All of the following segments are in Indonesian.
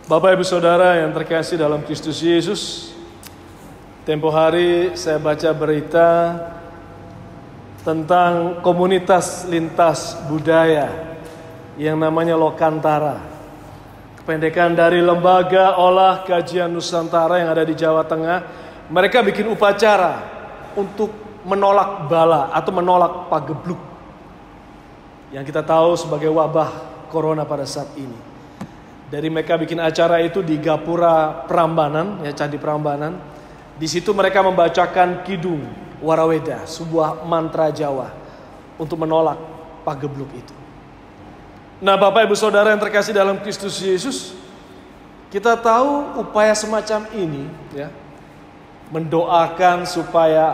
Bapak Ibu Saudara yang terkasih dalam Kristus Yesus, tempo hari saya baca berita tentang komunitas lintas budaya yang namanya Lokantara. Kependekan dari Lembaga Olah Kajian Nusantara yang ada di Jawa Tengah. Mereka bikin upacara untuk menolak bala atau menolak pagebluk yang kita tahu sebagai wabah corona pada saat ini. Dari mereka bikin acara itu di Gapura Prambanan, ya Candi Prambanan. Di situ mereka membacakan Kidung Waraweda, sebuah mantra Jawa untuk menolak pagebluk itu. Nah, Bapak Ibu Saudara yang terkasih dalam Kristus Yesus, kita tahu upaya semacam ini, ya, mendoakan supaya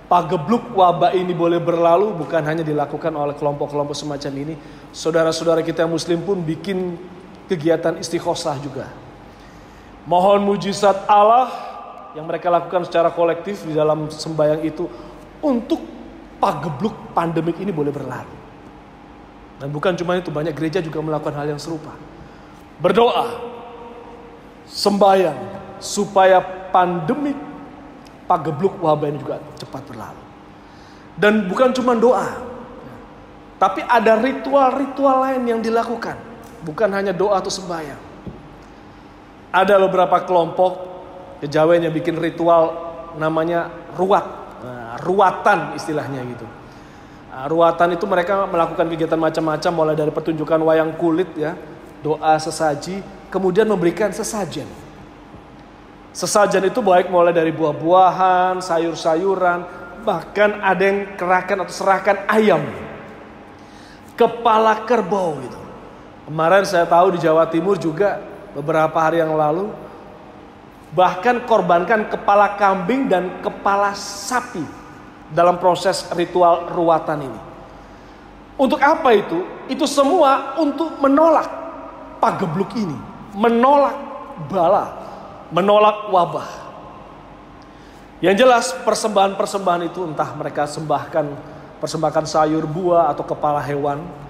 pagebluk wabah ini boleh berlalu bukan hanya dilakukan oleh kelompok-kelompok semacam ini. Saudara-saudara kita yang Muslim pun bikin kegiatan istighosah juga. Mohon mujizat Allah yang mereka lakukan secara kolektif di dalam sembahyang itu untuk pagebluk pandemik ini boleh berlalu. Dan bukan cuma itu, banyak gereja juga melakukan hal yang serupa. Berdoa, sembahyang supaya pandemik pagebluk wabah ini juga cepat berlalu. Dan bukan cuma doa, tapi ada ritual-ritual lain yang dilakukan. Bukan hanya doa atau sembahyang. Ada beberapa kelompok kejawen yang bikin ritual namanya ruat. Nah, ruatan istilahnya gitu. Nah, ruatan itu mereka melakukan kegiatan macam-macam, mulai dari pertunjukan wayang kulit, ya, doa sesaji, kemudian memberikan sesajen. Sesajen itu baik mulai dari buah-buahan, sayur-sayuran, bahkan ada yang kerahkan atau serahkan ayam, kepala kerbau gitu. Kemarin saya tahu di Jawa Timur juga beberapa hari yang lalu bahkan korbankan kepala kambing dan kepala sapi dalam proses ritual ruatan ini. Untuk apa itu? Itu semua untuk menolak pagebluk ini, menolak bala, menolak wabah. Yang jelas persembahan-persembahan itu entah mereka persembahkan sayur, buah atau kepala hewan,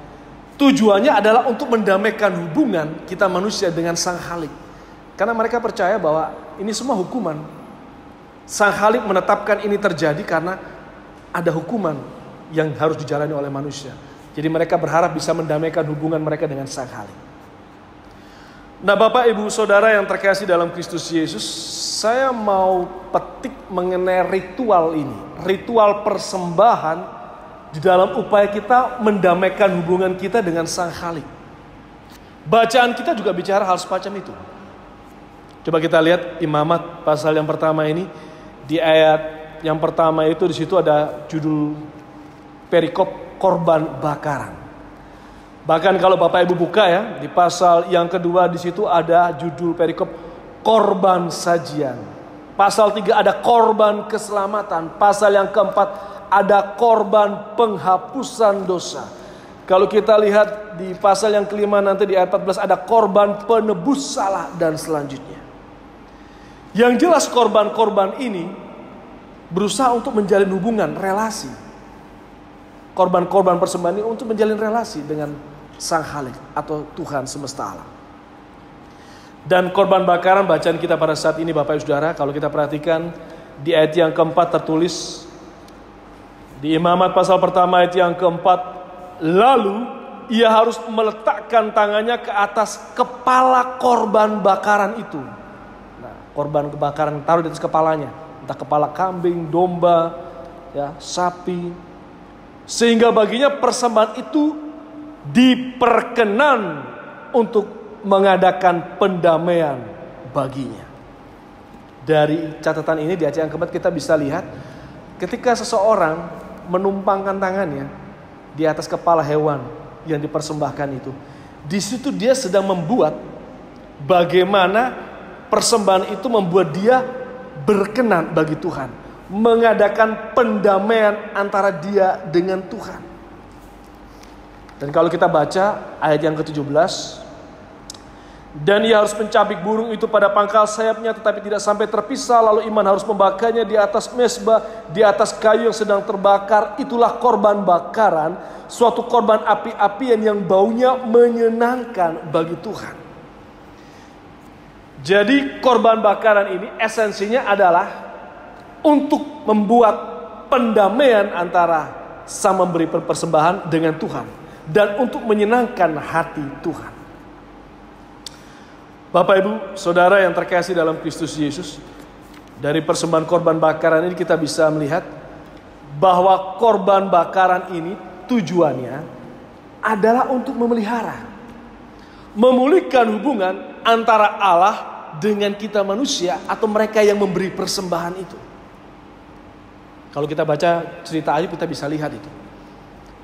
tujuannya adalah untuk mendamaikan hubungan kita manusia dengan Sang Khalik. Karena mereka percaya bahwa ini semua hukuman. Sang Khalik menetapkan ini terjadi karena ada hukuman yang harus dijalani oleh manusia. Jadi mereka berharap bisa mendamaikan hubungan mereka dengan Sang Khalik. Nah, Bapak Ibu Saudara yang terkasih dalam Kristus Yesus, saya mau petik mengenai ritual ini. Ritual persembahan di dalam upaya kita mendamaikan hubungan kita dengan Sang Khalik. Bacaan kita juga bicara hal semacam itu. Coba kita lihat Imamat pasal yang pertama ini. Di ayat yang pertama itu di situ ada judul perikop korban bakaran. Bahkan kalau Bapak Ibu buka, ya, di pasal yang kedua di situ ada judul perikop korban sajian. Pasal 3 ada korban keselamatan. Pasal yang keempat ada korban penghapusan dosa. Kalau kita lihat di pasal yang kelima nanti di ayat 14 ada korban penebus salah dan selanjutnya. Yang jelas korban-korban ini berusaha untuk menjalin hubungan, relasi. Korban-korban persembahan ini untuk menjalin relasi dengan Sang Khalik atau Tuhan semesta alam. Dan korban bakaran bacaan kita pada saat ini Bapak Ibu Saudara, kalau kita perhatikan di ayat yang keempat tertulis di Imamat pasal pertama ayat yang keempat, lalu ia harus meletakkan tangannya ke atas kepala korban bakaran itu. Nah, korban kebakaran taruh di atas kepalanya, entah kepala kambing, domba, ya, sapi, sehingga baginya persembahan itu diperkenan untuk mengadakan pendamaian baginya. Dari catatan ini di ayat yang keempat kita bisa lihat ketika seseorang menumpangkan tangannya di atas kepala hewan yang dipersembahkan itu, di situ dia sedang membuat bagaimana persembahan itu membuat dia berkenan bagi Tuhan, mengadakan pendamaian antara dia dengan Tuhan. Dan kalau kita baca ayat yang ke-17, dan ia harus mencabik burung itu pada pangkal sayapnya tetapi tidak sampai terpisah, lalu Iman harus membakarnya di atas mezbah, di atas kayu yang sedang terbakar. Itulah korban bakaran, suatu korban api-apian yang baunya menyenangkan bagi Tuhan. Jadi korban bakaran ini esensinya adalah untuk membuat pendamaian antara sang memberi persembahan dengan Tuhan, dan untuk menyenangkan hati Tuhan. Bapak Ibu Saudara yang terkasih dalam Kristus Yesus, dari persembahan korban bakaran ini kita bisa melihat bahwa korban bakaran ini tujuannya adalah untuk memelihara, memulihkan hubungan antara Allah dengan kita manusia atau mereka yang memberi persembahan itu. Kalau kita baca cerita Ayub, kita bisa lihat itu.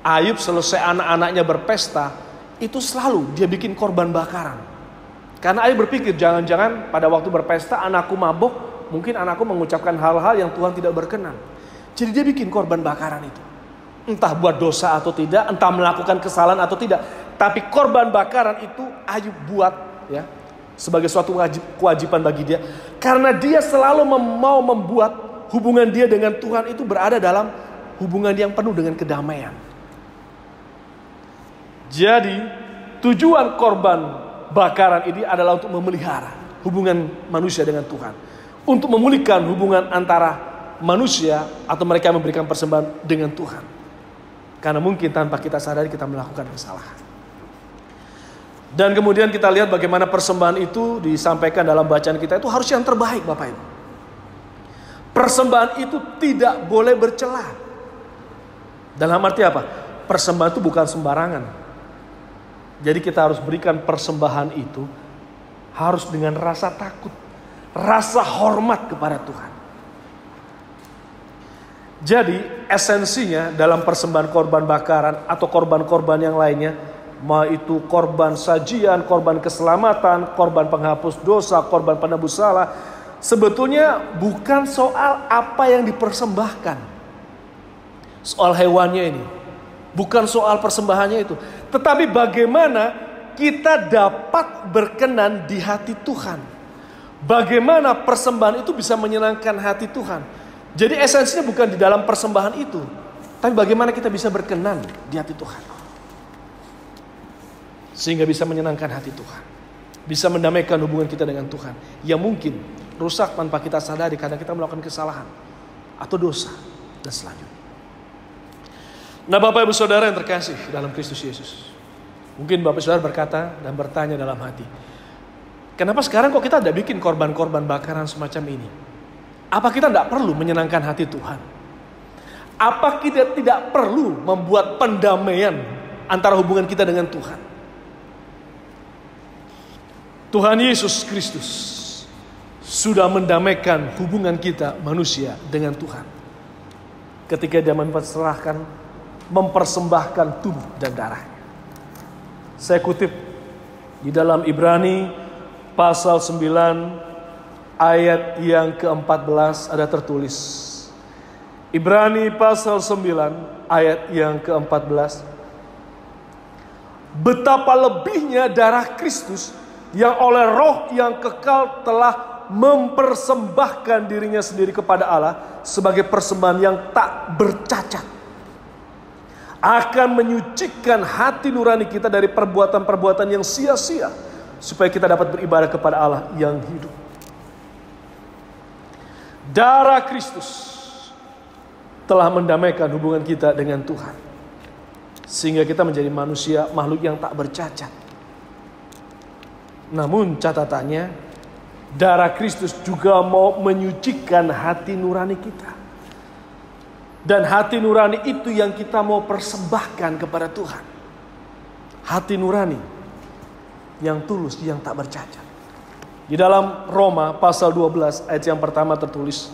Ayub selesai anak-anaknya berpesta, itu selalu dia bikin korban bakaran. Karena Ayub berpikir, jangan-jangan pada waktu berpesta anakku mabuk, mungkin anakku mengucapkan hal-hal yang Tuhan tidak berkenan. Jadi dia bikin korban bakaran itu. Entah buat dosa atau tidak, entah melakukan kesalahan atau tidak. Tapi korban bakaran itu Ayub buat ya sebagai suatu kewajiban bagi dia. Karena dia selalu mau membuat hubungan dia dengan Tuhan itu berada dalam hubungan yang penuh dengan kedamaian. Jadi tujuan korban bakaran ini adalah untuk memelihara hubungan manusia dengan Tuhan. Untuk memulihkan hubungan antara manusia atau mereka yang memberikan persembahan dengan Tuhan. Karena mungkin tanpa kita sadari kita melakukan kesalahan. Dan kemudian kita lihat bagaimana persembahan itu disampaikan dalam bacaan kita itu harus yang terbaik, Bapak Ibu. Persembahan itu tidak boleh bercela. Dalam arti apa? Persembahan itu bukan sembarangan. Jadi kita harus berikan persembahan itu harus dengan rasa takut, rasa hormat kepada Tuhan. Jadi esensinya dalam persembahan korban bakaran atau korban-korban yang lainnya, mau itu korban sajian, korban keselamatan, korban penghapus dosa, korban penebus salah, sebetulnya bukan soal apa yang dipersembahkan, soal hewannya ini, bukan soal persembahannya itu, tetapi bagaimana kita dapat berkenan di hati Tuhan. Bagaimana persembahan itu bisa menyenangkan hati Tuhan. Jadi esensinya bukan di dalam persembahan itu, tapi bagaimana kita bisa berkenan di hati Tuhan. Sehingga bisa menyenangkan hati Tuhan. Bisa mendamaikan hubungan kita dengan Tuhan. Yang mungkin rusak tanpa kita sadari karena kita melakukan kesalahan atau dosa dan selanjutnya. Nah, Bapak Ibu Saudara yang terkasih dalam Kristus Yesus. Mungkin Bapak Saudara berkata dan bertanya dalam hati, kenapa sekarang kok kita tidak bikin korban-korban bakaran semacam ini? Apa kita tidak perlu menyenangkan hati Tuhan? Apa kita tidak perlu membuat pendamaian antara hubungan kita dengan Tuhan? Tuhan Yesus Kristus sudah mendamaikan hubungan kita manusia dengan Tuhan. Ketika dia mempersembahkan tubuh dan darahnya. Saya kutip di dalam Ibrani pasal 9 ayat yang ke-14 ada tertulis. Ibrani pasal 9 ayat yang ke-14. Betapa lebihnya darah Kristus yang oleh roh yang kekal telah mempersembahkan dirinya sendiri kepada Allah sebagai persembahan yang tak bercacat. Akan menyucikan hati nurani kita dari perbuatan-perbuatan yang sia-sia. Supaya kita dapat beribadah kepada Allah yang hidup. Darah Kristus telah mendamaikan hubungan kita dengan Tuhan. Sehingga kita menjadi manusia, makhluk yang tak bercacat. Namun catatannya, darah Kristus juga mau menyucikan hati nurani kita. Dan hati nurani itu yang kita mau persembahkan kepada Tuhan. Hati nurani yang tulus, yang tak bercacat. Di dalam Roma pasal 12 ayat yang pertama tertulis,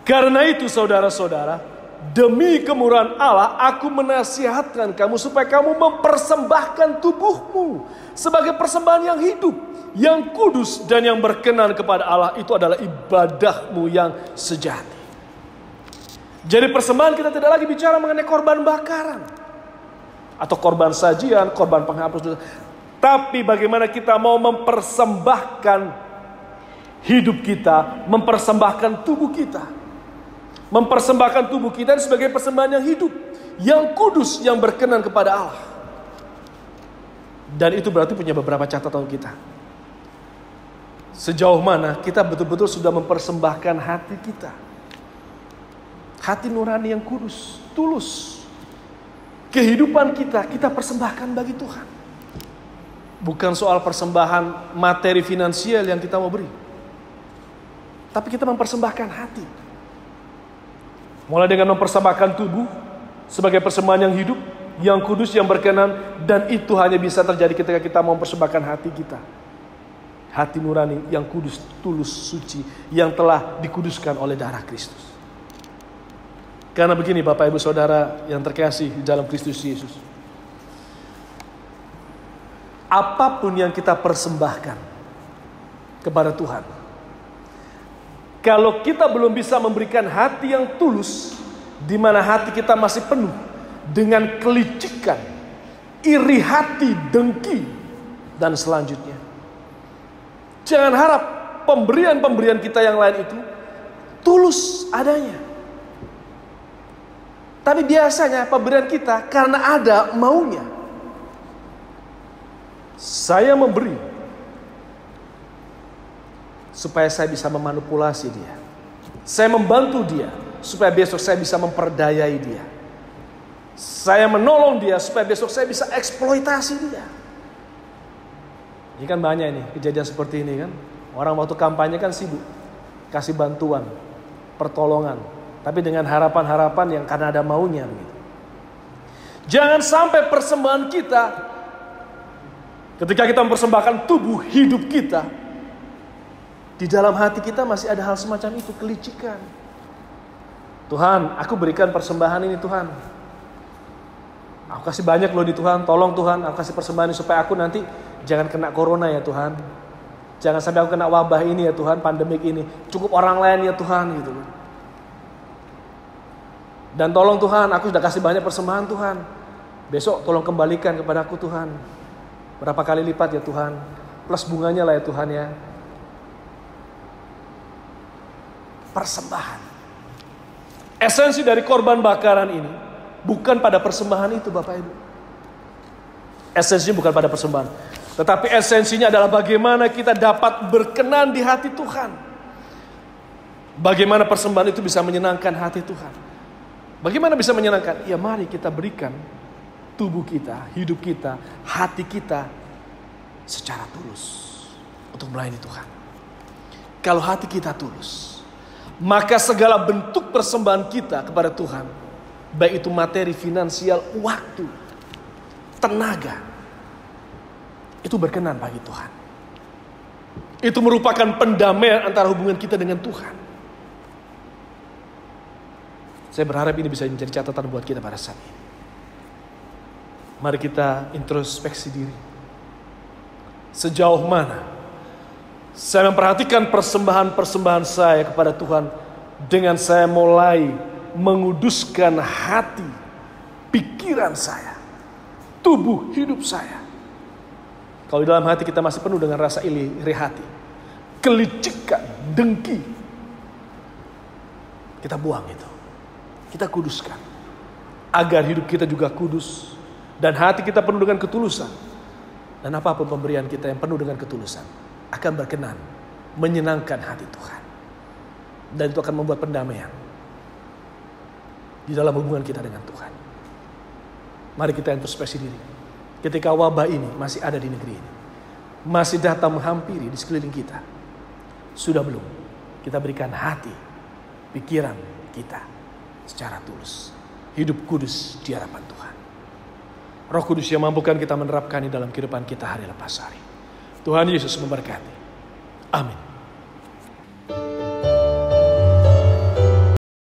karena itu saudara-saudara, demi kemurahan Allah aku menasihatkan kamu supaya kamu mempersembahkan tubuhmu sebagai persembahan yang hidup, yang kudus dan yang berkenan kepada Allah. Itu adalah ibadahmu yang sejati. Jadi persembahan kita tidak lagi bicara mengenai korban bakaran atau korban sajian, korban penghapus dosa. Tapi bagaimana kita mau mempersembahkan hidup kita, mempersembahkan tubuh kita. Mempersembahkan tubuh kita sebagai persembahan yang hidup, yang kudus, yang berkenan kepada Allah. Dan itu berarti punya beberapa catatan kita. sejauh mana kita betul-betul sudah mempersembahkan hati kita. Hati nurani yang kudus, tulus. Kehidupan kita persembahkan bagi Tuhan. Bukan soal persembahan materi finansial yang kita mau beri, tapi kita mempersembahkan hati. Mulai dengan mempersembahkan tubuh sebagai persembahan yang hidup, yang kudus, yang berkenan. Dan itu hanya bisa terjadi ketika kita mau mempersembahkan hati kita. Hati nurani yang kudus, tulus, suci, yang telah dikuduskan oleh darah Kristus. Karena begini Bapak Ibu Saudara yang terkasih di dalam Kristus Yesus. Apapun yang kita persembahkan kepada Tuhan, kalau kita belum bisa memberikan hati yang tulus, di mana hati kita masih penuh dengan kelicikan, iri hati, dengki, dan selanjutnya. Jangan harap pemberian-pemberian kita yang lain itu tulus adanya. Tapi biasanya pemberian kita karena ada maunya. Saya memberi supaya saya bisa memanipulasi dia. Saya membantu dia supaya besok saya bisa memperdayai dia. Saya menolong dia supaya besok saya bisa eksploitasi dia. Ini kan banyak nih kejadian seperti ini kan. Orang waktu kampanye kan sibuk kasih bantuan, pertolongan, tapi dengan harapan-harapan yang karena ada maunya begitu. Jangan sampai persembahan kita, ketika kita mempersembahkan tubuh hidup kita, di dalam hati kita masih ada hal semacam itu, kelicikan. Tuhan, aku berikan persembahan ini Tuhan. Aku kasih banyak loh di Tuhan, tolong Tuhan, aku kasih persembahan ini supaya aku nanti jangan kena corona ya Tuhan. Jangan sampai aku kena wabah ini ya Tuhan, pandemik ini. Cukup orang lain ya Tuhan gitu. Dan tolong Tuhan, aku sudah kasih banyak persembahan Tuhan. Besok tolong kembalikan kepada aku Tuhan. Berapa kali lipat ya Tuhan. Plus bunganya lah ya Tuhan ya. Persembahan. Esensi dari korban bakaran ini bukan pada persembahan itu Bapak Ibu. Esensinya bukan pada persembahan. Tetapi esensinya adalah bagaimana kita dapat berkenan di hati Tuhan. Bagaimana persembahan itu bisa menyenangkan hati Tuhan. Bagaimana bisa menyenangkan? Ya mari kita berikan tubuh kita, hidup kita, hati kita secara tulus untuk melayani Tuhan. Kalau hati kita tulus, maka segala bentuk persembahan kita kepada Tuhan, baik itu materi, finansial, waktu, tenaga, itu berkenan bagi Tuhan. Itu merupakan pendamaian antara hubungan kita dengan Tuhan. Saya berharap ini bisa menjadi catatan buat kita pada saat ini. Mari kita introspeksi diri. Sejauh mana saya memperhatikan persembahan-persembahan saya kepada Tuhan dengan saya mulai menguduskan hati, pikiran saya, tubuh hidup saya. Kalau di dalam hati kita masih penuh dengan rasa iri hati, kelicikan, dengki, kita buang itu. Kita kuduskan. Agar hidup kita juga kudus. Dan hati kita penuh dengan ketulusan. Dan apapun pemberian kita yang penuh dengan ketulusan akan berkenan, menyenangkan hati Tuhan. Dan itu akan membuat pendamaian di dalam hubungan kita dengan Tuhan. Mari kita introspeksi diri. Ketika wabah ini masih ada di negeri ini, masih datang menghampiri di sekeliling kita, sudah belum kita berikan hati, pikiran kita secara tulus, hidup kudus di hadapan Tuhan. Roh Kudus yang mampukan kita menerapkan di dalam kehidupan kita hari lepas hari. Tuhan Yesus memberkati. Amin.